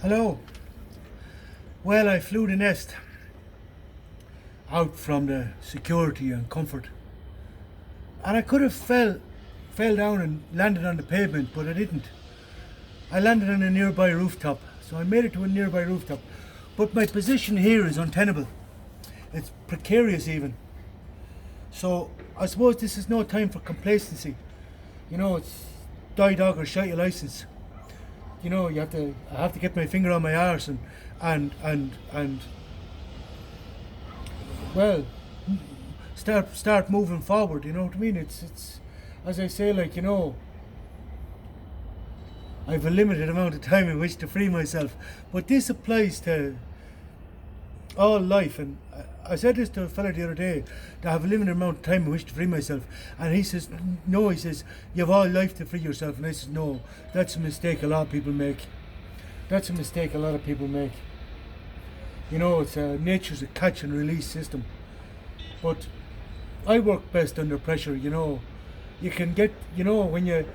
Hello. Well, I flew the nest out from the security and comfort, and I could have fell down and landed on the pavement, but I didn't. I landed on a nearby rooftop, so I made it to a nearby rooftop. But my position here is untenable. It's precarious even. So I suppose this is no time for complacency. It's die dog or shite your license. I have to get my finger on my arse and well, start moving forward. You know what I mean? It's as I say, I have a limited amount of time in which to free myself, but this applies to all life. And I said this to a fella the other day, that I have a limited amount of time in which to free myself, and he says no. He says you have all life to free yourself, and I says no. That's a mistake a lot of people make. That's a mistake a lot of people make. It's nature's a catch and release system, but I work best under pressure. You can get, when you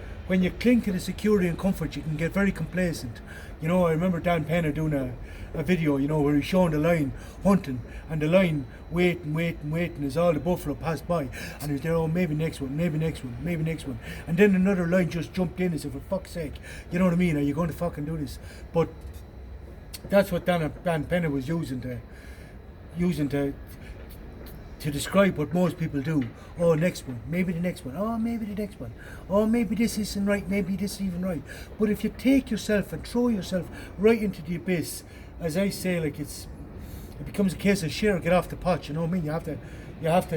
cling to the security and comfort, you can get very complacent. I remember Dan Penner doing a video, where he's showing the lion hunting, and the lion waiting as all the buffalo passed by, and he's there, oh, maybe next one, maybe next one, maybe next one, and then another lion just jumped in and said, for fuck's sake, you know what I mean? Are you going to fucking do this? But that's what Dan Penner was using to describe what most people do. Oh, next one, maybe the next one, oh, maybe the next one, oh, maybe this isn't right, maybe this is even right. But if you take yourself and throw yourself right into the abyss, as I say, it becomes a case of share, get off the pot. You know what I mean? You have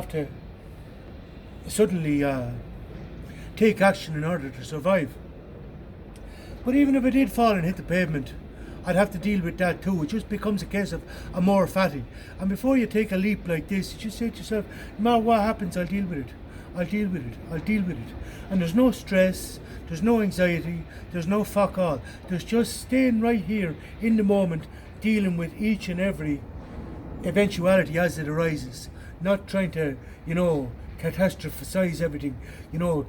to suddenly take action in order to survive. But even if I did fall and hit the pavement, I'd have to deal with that too. It just becomes a case of I'm more fatty. And before you take a leap like this, you just say to yourself, no matter what happens, I'll deal with it. I'll deal with it. I'll deal with it. And there's no stress, there's no anxiety, there's no fuck all. There's just staying right here in the moment, dealing with each and every eventuality as it arises. Not trying to, catastrophize everything. Oh,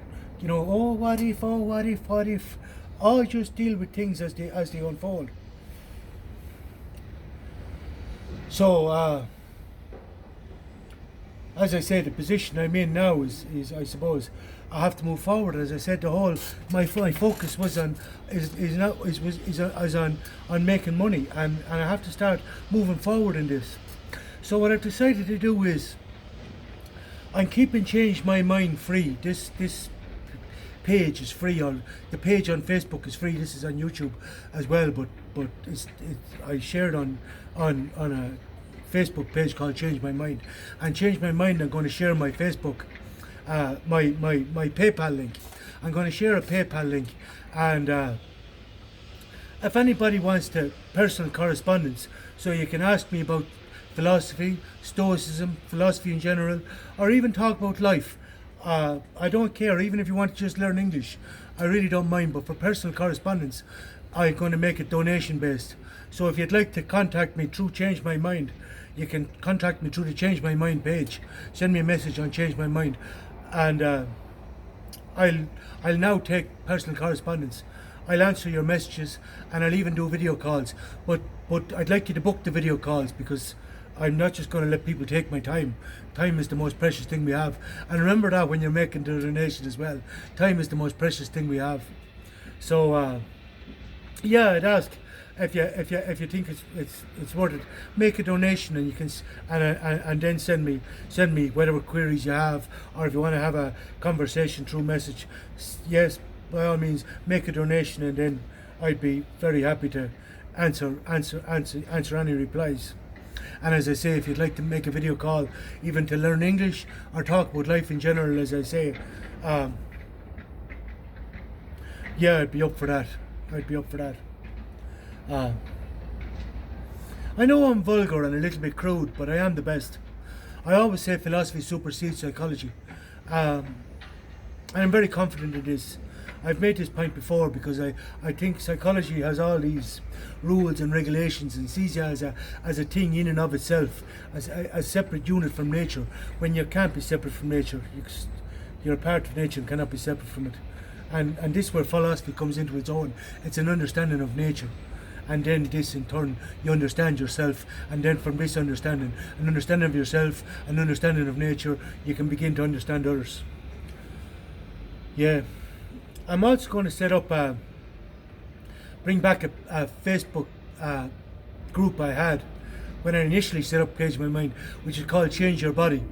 what if, oh, what if, what if. I'll just deal with things as they unfold. So, as I said, the position I'm in now is I suppose I have to move forward. As I said, my focus was on on making money, and I have to start moving forward in this. So what I've decided to do is I'm keeping Change My Mind free. This page is free. The page on Facebook is free. This is on YouTube as well, but I shared on a Facebook page called Change My Mind. And Change My Mind, I'm going to share my Facebook, my PayPal link. I'm going to share a PayPal link, and if anybody wants to personal correspondence, so you can ask me about philosophy, stoicism, philosophy in general, or even talk about life. I don't care, even if you want to just learn English, I really don't mind. But for personal correspondence, I'm going to make it donation based. So if you'd like to contact me through Change My Mind, you can contact me through the Change My Mind page. Send me a message on Change My Mind, and I'll now take personal correspondence. I'll answer your messages, and I'll even do video calls. But I'd like you to book the video calls, because I'm not just going to let people take my time. Time is the most precious thing we have. And remember that when you're making the donation as well. Time is the most precious thing we have. So, I'd ask if you think it's worth it, make a donation, and you can and then send me whatever queries you have, or if you want to have a conversation through message. Yes, by all means, make a donation, and then I'd be very happy to answer any replies. And as I say, if you'd like to make a video call, even to learn English or talk about life in general, as I say, I'd be up for that. I know I'm vulgar and a little bit crude, but I am the best. I always say philosophy supersedes psychology. And I'm very confident in this. I've made this point before, because I think psychology has all these rules and regulations and sees you as a thing in and of itself, as a separate unit from nature, when you can't be separate from nature. You're a part of nature and cannot be separate from it. And this is where philosophy comes into its own. It's an understanding of nature. and then this in turn you understand yourself, and then from this understanding, an understanding of yourself, an understanding of nature, you can begin to understand others. Yeah, I'm also going to set up bring back a Facebook group I had when I initially set up Page My Mind, which is called Change Your Body.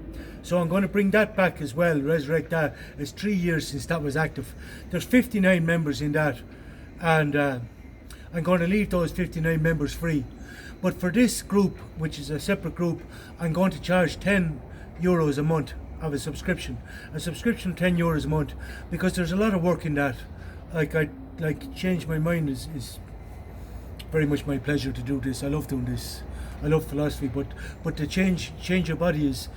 So I'm going to bring that back as well, resurrect that. It's 3 years since that was active. There's 59 members in that, and I'm going to leave those 59 members free. But for this group, which is a separate group, I'm going to charge €10 a month of a subscription of €10 a month, because there's a lot of work in that. Like Change My Mind is very much my pleasure to do this. I love doing this. I love philosophy, but to change your body is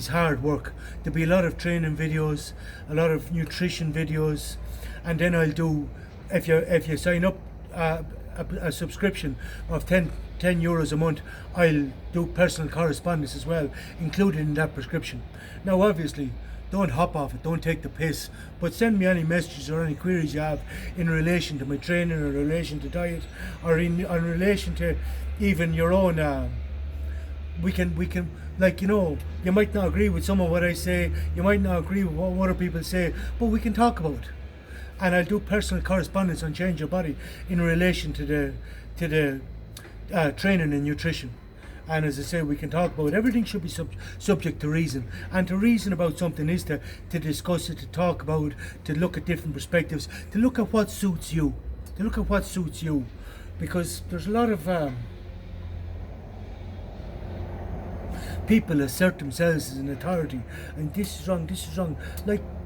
hard work. There'll be a lot of training videos, a lot of nutrition videos, and then I'll do, if you sign up a subscription of €10 a month, I'll do personal correspondence as well, included in that prescription. Now obviously, don't hop off it, don't take the piss, but send me any messages or any queries you have in relation to my training, or in relation to diet, or in relation to even your own we can, like, you might not agree with some of what I say, you might not agree with what other people say, but we can talk about it. And I'll do personal correspondence on Change Your Body in relation to the training and nutrition. And as I say, we can talk about it. Everything should be subject to reason. And to reason about something is to discuss it, to talk about it, to look at different perspectives, to look at what suits you. Because there's a lot of people assert themselves as an authority, and this is wrong.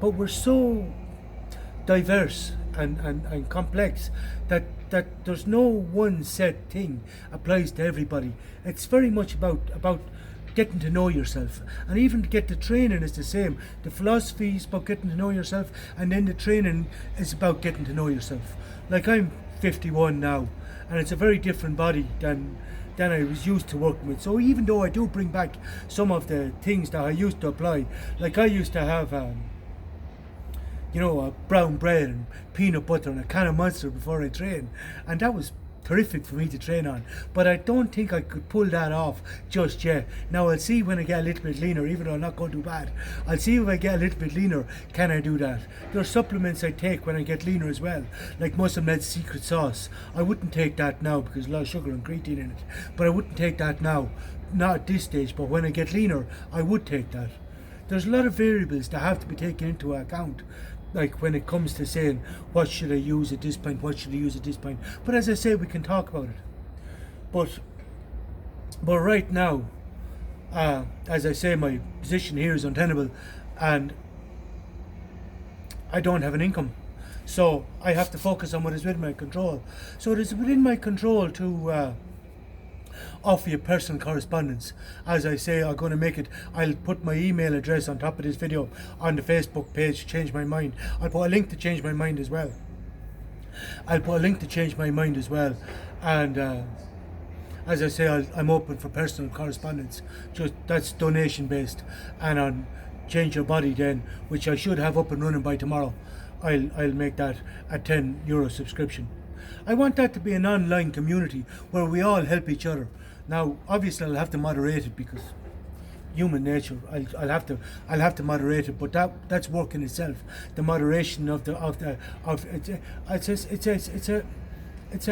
But we're so diverse and complex that there's no one set thing applies to everybody. It's very much about getting to know yourself, and even to get the training is the same. The philosophy is about getting to know yourself, and then the training is about getting to know yourself. Like, I'm 51 now, and it's a very different body than I was used to working with. So even though I do bring back some of the things that I used to apply, like I used to have a brown bread and peanut butter and a can of Monster before I train, and that was terrific for me to train on. But I don't think I could pull that off just yet. Now I'll see when I get a little bit leaner, even though I'm not going too bad. I'll see if I get a little bit leaner, can I do that? There are supplements I take when I get leaner as well, like Muscle Med's Secret Sauce. I wouldn't take that now because there's a lot of sugar and creatine in it, but I wouldn't take that now, not at this stage. But when I get leaner, I would take that. There's a lot of variables that have to be taken into account, like when it comes to saying what should I use at this point, what should I use at this point. But as I say, we can talk about it. But right now, as I say, my position here is untenable, and I don't have an income, so I have to focus on what is within my control. So it is within my control to offer you personal correspondence. As I say, I'm going to make it, I'll put my email address on top of this video on the Facebook page, Change My Mind. I'll put a link to Change My Mind as well. And as I say, I'm open for personal correspondence. Just that's donation based. And on Change Your Body then, which I should have up and running by tomorrow, I'll make that a €10 subscription. I want that to be an online community where we all help each other. Now, obviously, I'll have to moderate it because human nature. I'll have to moderate it, but that's work in itself. The moderation of it's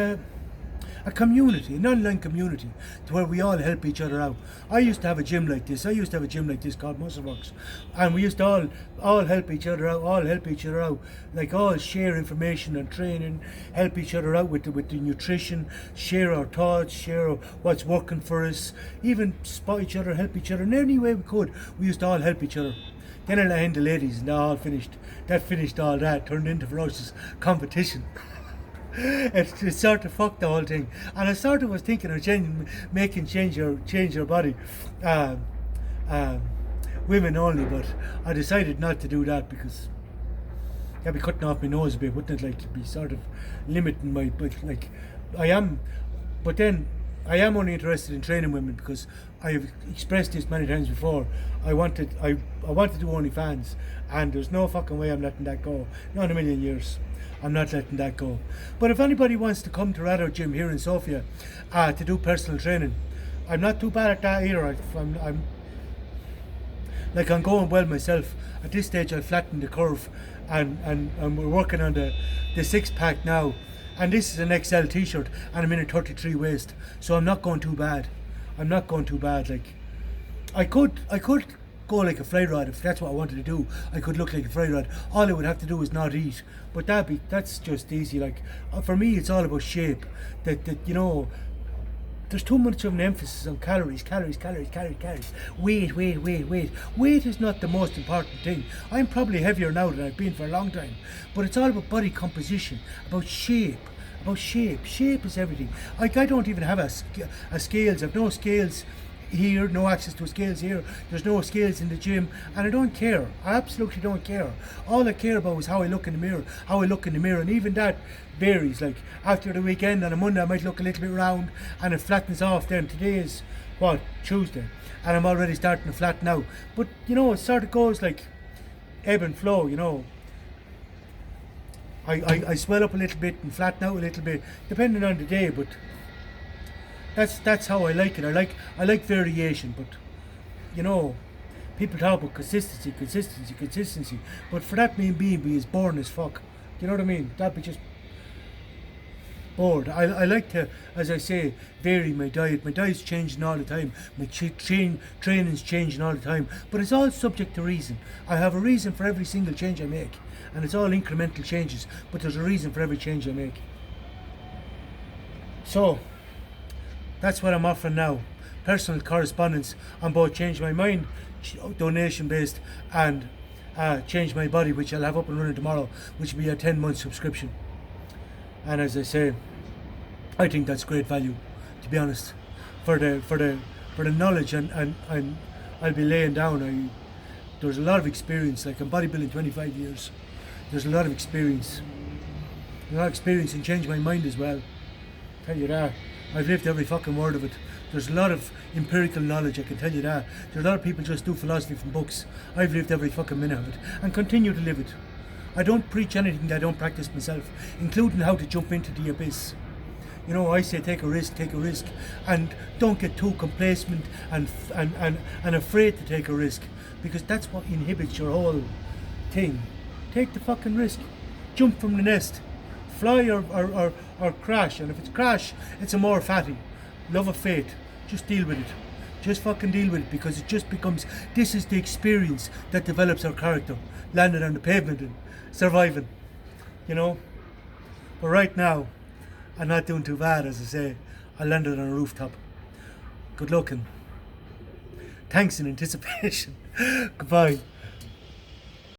a community, an online community, to where we all help each other out. I used to have a gym like this. Called Muscleworks, and we used to all help each other out, like all share information and training, help each other out with the nutrition, share our thoughts, share what's working for us, even spot each other, help each other in any way we could. We used to all help each other. Then I let in the ladies, and that finished all that, turned into ferocious competition. It sort of fucked the whole thing, and I sort of was thinking of change your body, women only, but I decided not to do that because I'd be cutting off my nose a bit, wouldn't it? Like, to be sort of limiting my, but like I am. But then I am only interested in training women because I have expressed this many times before. I want to do OnlyFans, and there's no fucking way I'm letting that go. Not in a million years. I'm not letting that go. But if anybody wants to come to Rado Gym here in Sofia to do personal training, I'm not too bad at that either. I'm going well myself. At this stage, I'll flatten the curve, and we're working on the six pack now. And this is an XL t-shirt, and I'm in a 33 waist, so I'm not going too bad. Like, I could go like a fly rod if that's what I wanted to do. I could look like a fly rod. All I would have to do is not eat, but that's just easy. Like, for me, it's all about shape. That you know. There's too much of an emphasis on calories. Weight. Weight is not the most important thing. I'm probably heavier now than I've been for a long time. But it's all about body composition, about shape. Shape is everything. Like, I don't even have a scales. I've no scales here, no access to scales here. There's no scales in the gym, and I don't care. I absolutely don't care. All I care about is how I look in the mirror. And even that varies. Like, after the weekend on a Monday I might look a little bit round, and it flattens off then. Today is Tuesday, and I'm already starting to flatten out. But you know, it sort of goes like ebb and flow, you know. I swell up a little bit and flatten out a little bit depending on the day, but that's how I like it. I like variation, but you know, people talk about consistency. But for that mean being be as boring as fuck. You know what I mean? That'd be just bored. I like to, as I say, vary my diet. My diet's changing all the time. My training's changing all the time. But it's all subject to reason. I have a reason for every single change I make, and it's all incremental changes. But there's a reason for every change I make. So that's what I'm offering now. Personal correspondence on both Change My Mind, donation based, and Change My Body, which I'll have up and running tomorrow, which will be a 10-month subscription. And as I say, I think that's great value, to be honest, for the knowledge and I'll be laying down. There's a lot of experience. Like, I'm bodybuilding 25 years. There's a lot of experience. In Change My Mind as well. Tell you that. I've lived every fucking word of it. There's a lot of empirical knowledge, I can tell you that. There's a lot of people just do philosophy from books. I've lived every fucking minute of it, and continue to live it. I don't preach anything that I don't practice myself, including how to jump into the abyss. You know, I say take a risk, and don't get too complacent and afraid to take a risk, because that's what inhibits your whole thing. Take the fucking risk. Jump from the nest. Fly or crash, and if it's crash, it's a more fatty. Love of fate. Just deal with it. Just fucking deal with it, because it just becomes, this is the experience that develops our character. Landing on the pavement and surviving, you know. But right now, I'm not doing too bad, as I say. I landed on a rooftop. Good luck and thanks in anticipation. Goodbye.